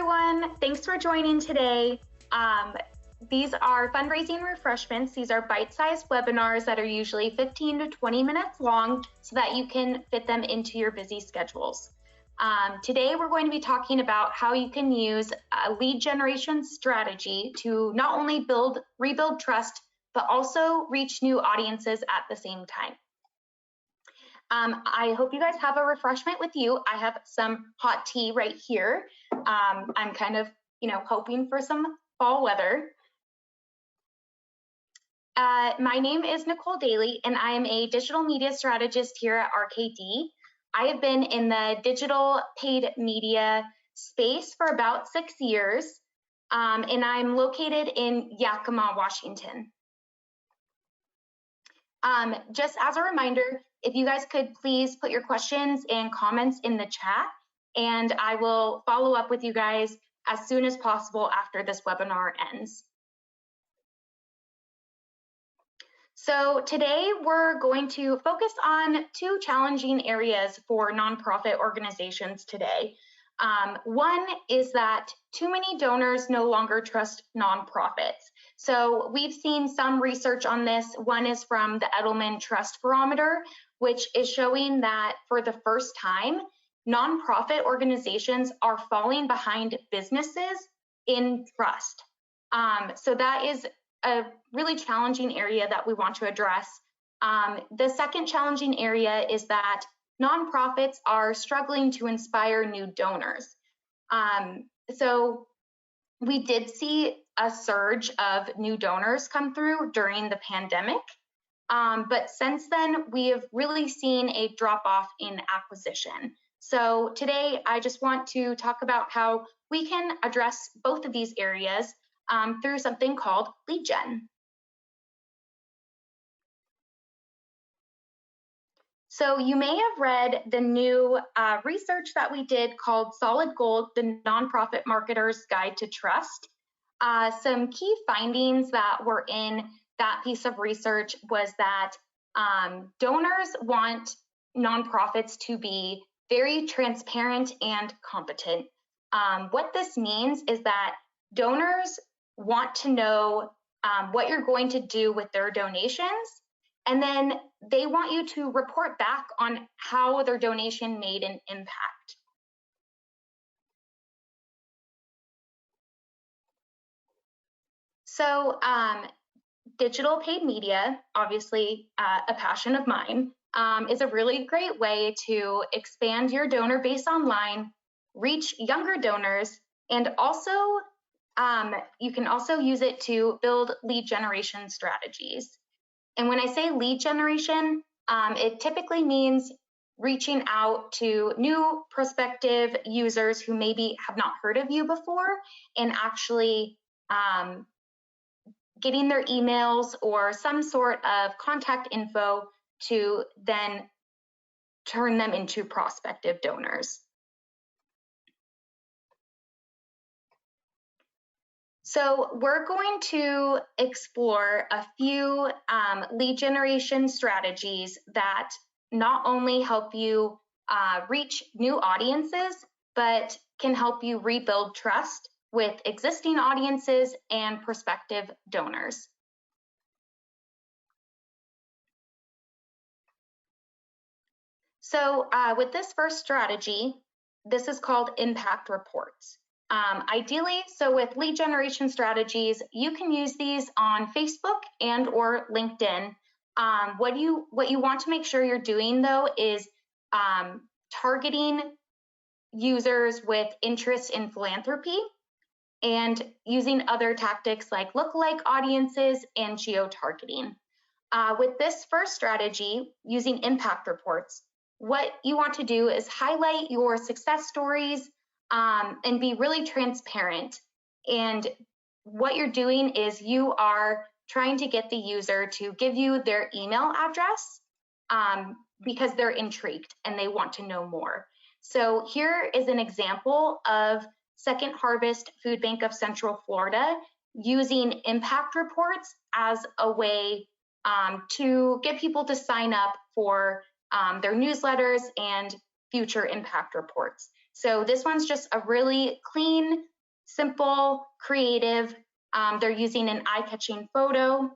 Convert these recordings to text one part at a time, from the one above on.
everyone. Thanks for joining today. These are fundraising refreshments. These are bite-sized webinars that are usually 15 to 20 minutes long so that you can fit them into your busy schedules. Today, we're going to be talking about how you can use a lead generation strategy to not only rebuild trust, but also reach new audiences at the same time. I hope you guys have a refreshment with you. I have some hot tea right here. I'm kind of, hoping for some fall weather. My name is Nicole Daily, and I am a digital media strategist here at RKD. I have been in the digital paid media space for about 6 years, and I'm located in Yakima, Washington. Just as a reminder, if you guys could please put your questions and comments in the chat, and I will follow up with you guys as soon as possible after this webinar ends. So today we're going to focus on two challenging areas for nonprofit organizations today. One is that too many donors no longer trust nonprofits. So we've seen some research on this. One is from the Edelman Trust Barometer, which is showing that for the first time, nonprofit organizations are falling behind businesses in trust. So that is a really challenging area that we want to address. The second challenging area is that nonprofits are struggling to inspire new donors. So we did see a surge of new donors come through during the pandemic, but since then we have really seen a drop off in acquisition. So today I just want to talk about how we can address both of these areas through something called lead gen. So you may have read the new research that we did called Solid Gold, the Nonprofit Marketer's Guide to Trust. Some key findings that were in that piece of research was that donors want nonprofits to be very transparent and competent. What this means is that donors want to know what you're going to do with their donations, and then they want you to report back on how their donation made an impact. So digital paid media, obviously a passion of mine, is a really great way to expand your donor base online, reach younger donors, and also you can also use it to build lead generation strategies. And when I say lead generation, it typically means reaching out to new prospective users who maybe have not heard of you before and actually getting their emails or some sort of contact info to then turn them into prospective donors. So we're going to explore a few lead generation strategies that not only help you reach new audiences, but can help you rebuild trust with existing audiences and prospective donors. So with this first strategy, this is called impact reports. Ideally, so with lead generation strategies, you can use these on Facebook and or LinkedIn. What you want to make sure you're doing though is targeting users with interest in philanthropy and using other tactics like lookalike audiences and geo-targeting. With this first strategy, using impact reports, what you want to do is highlight your success stories and be really transparent. And what you're doing is you are trying to get the user to give you their email address because they're intrigued and they want to know more. So here is an example of Second Harvest Food Bank of Central Florida using impact reports as a way to get people to sign up for their newsletters and future impact reports. So this one's just a really clean simple, creative. They're using an eye-catching photo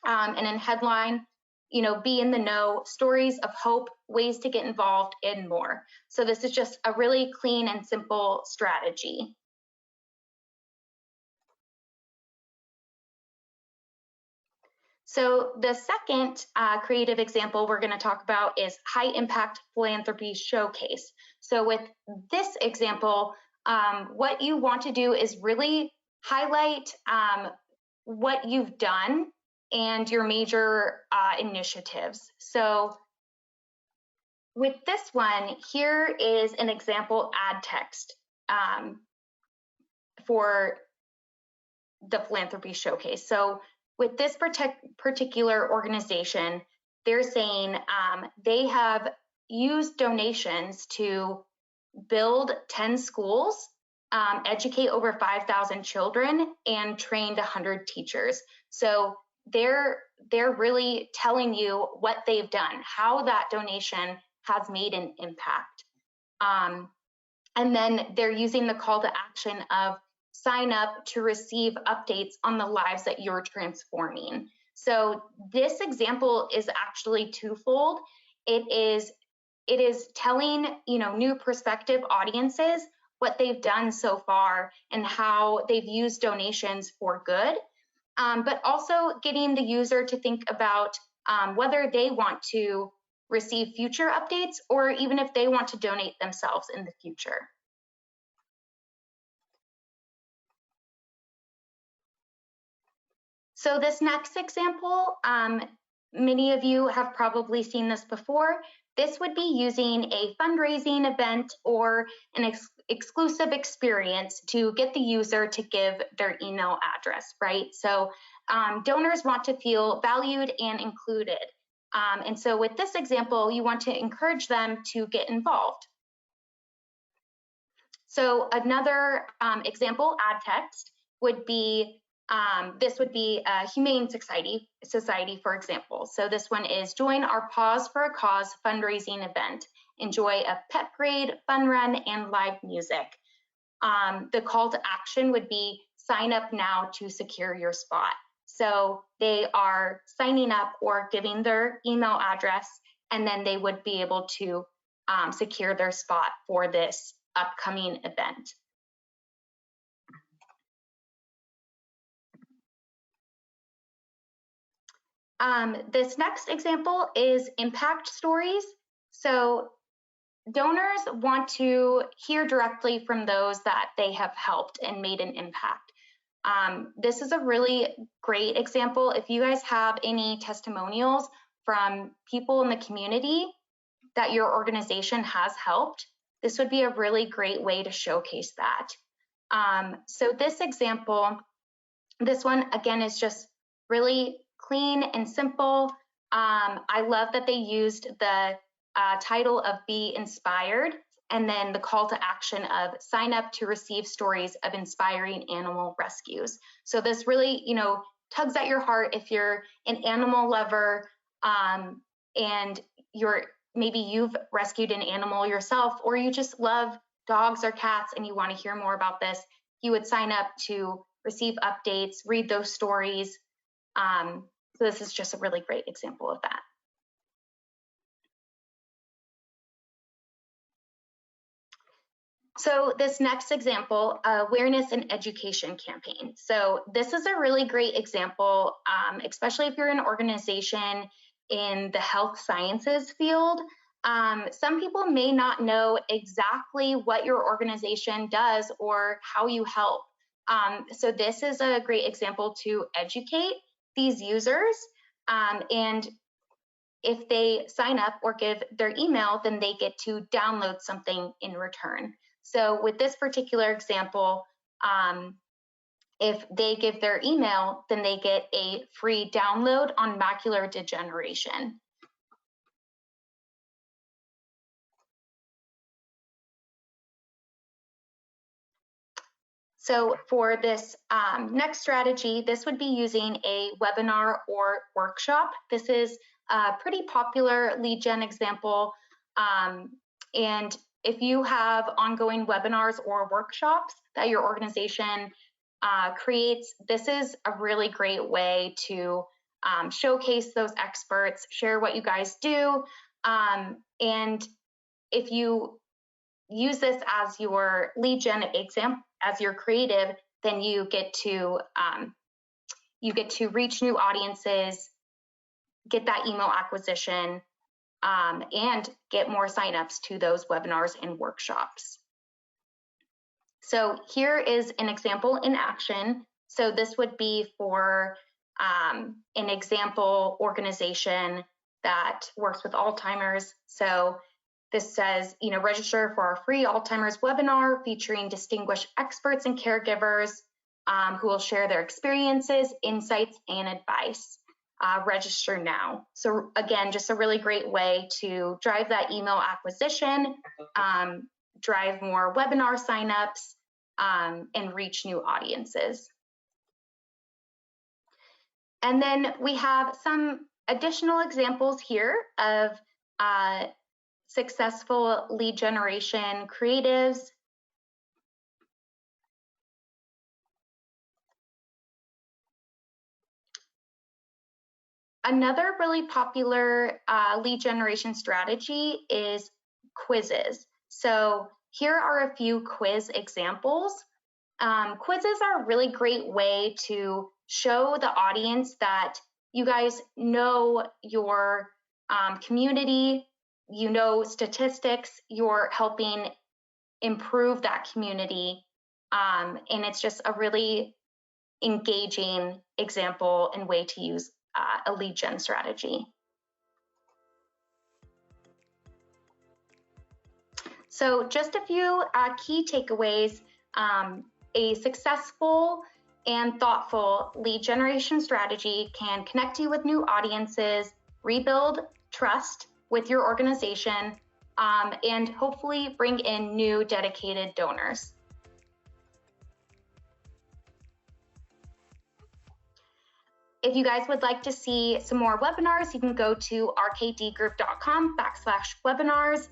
and a headline, be in the know, stories of hope, ways to get involved, and more. So this is just a really clean and simple strategy. So the second creative example we're going to talk about is High Impact Philanthropy Showcase. So with this example, what you want to do is really highlight what you've done and your major initiatives. So with this one, here is an example ad text for the Philanthropy Showcase. So with this particular organization, they're saying they have used donations to build 10 schools, educate over 5,000 children, and trained 100 teachers. So they're really telling you what they've done, how that donation has made an impact. And then they're using the call to action of sign up to receive updates on the lives that you're transforming. So this example is actually twofold. It is telling new prospective audiences what they've done so far and how they've used donations for good, but also getting the user to think about whether they want to receive future updates or even if they want to donate themselves in the future. So this next example, many of you have probably seen this before. This would be using a fundraising event or an exclusive experience to get the user to give their email address, right? So donors want to feel valued and included. And so with this example, you want to encourage them to get involved. So another example ad text would be, this would be a Humane Society, for example. So this one is join our Pause for a Cause fundraising event. Enjoy a pet parade, fun run, and live music. The call to action would be sign up now to secure your spot. So they are signing up or giving their email address, and then they would be able to secure their spot for this upcoming event. This next example is impact stories. So donors want to hear directly from those that they have helped and made an impact. This is a really great example. If you guys have any testimonials from people in the community that your organization has helped, this would be a really great way to showcase that. So this example, this one again is just really clean and simple. I love that they used the title of Be Inspired and then the call to action of sign up to receive stories of inspiring animal rescues. So this really, tugs at your heart if you're an animal lover and maybe you've rescued an animal yourself, or you just love dogs or cats and you want to hear more about this, you would sign up to receive updates, read those stories. So this is just a really great example of that. So this next example, awareness and education campaign. So this is a really great example, especially if you're an organization in the health sciences field. Some people may not know exactly what your organization does or how you help. So this is a great example to educate these users, and if they sign up or give their email, then they get to download something in return. So with this particular example, if they give their email, then they get a free download on macular degeneration. So for this next strategy, this would be using a webinar or workshop. This is a pretty popular lead gen example, and if you have ongoing webinars or workshops that your organization creates, this is a really great way to showcase those experts, share what you guys do, and if you use this as your lead gen example, as your creative, then you get to reach new audiences, get that email acquisition, and get more signups to those webinars and workshops. So here is an example in action. So this would be for an example organization that works with Alzheimer's. So this says, register for our free Alzheimer's webinar featuring distinguished experts and caregivers who will share their experiences, insights, and advice. Register now. So again, just a really great way to drive that email acquisition, drive more webinar signups, and reach new audiences. And then we have some additional examples here of successful lead generation creatives. Another really popular lead generation strategy is quizzes. So here are a few quiz examples. Quizzes are a really great way to show the audience that you guys know your community, you know statistics, you're helping improve that community, and it's just a really engaging example and way to use a lead gen strategy. So just a few key takeaways. A successful and thoughtful lead generation strategy can connect you with new audiences, rebuild trust with your organization, and hopefully bring in new dedicated donors. If you guys would like to see some more webinars, you can go to rkdgroup.com/webinars.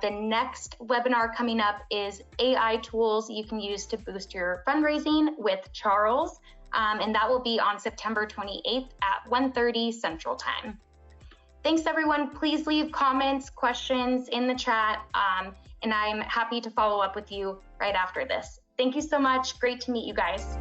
The next webinar coming up is AI tools you can use to boost your fundraising with Charles, and that will be on September 28th at 1:30 Central Time. Thanks everyone. Please leave comments, questions in the chat, and I'm happy to follow up with you right after this. Thank you so much. Great to meet you guys.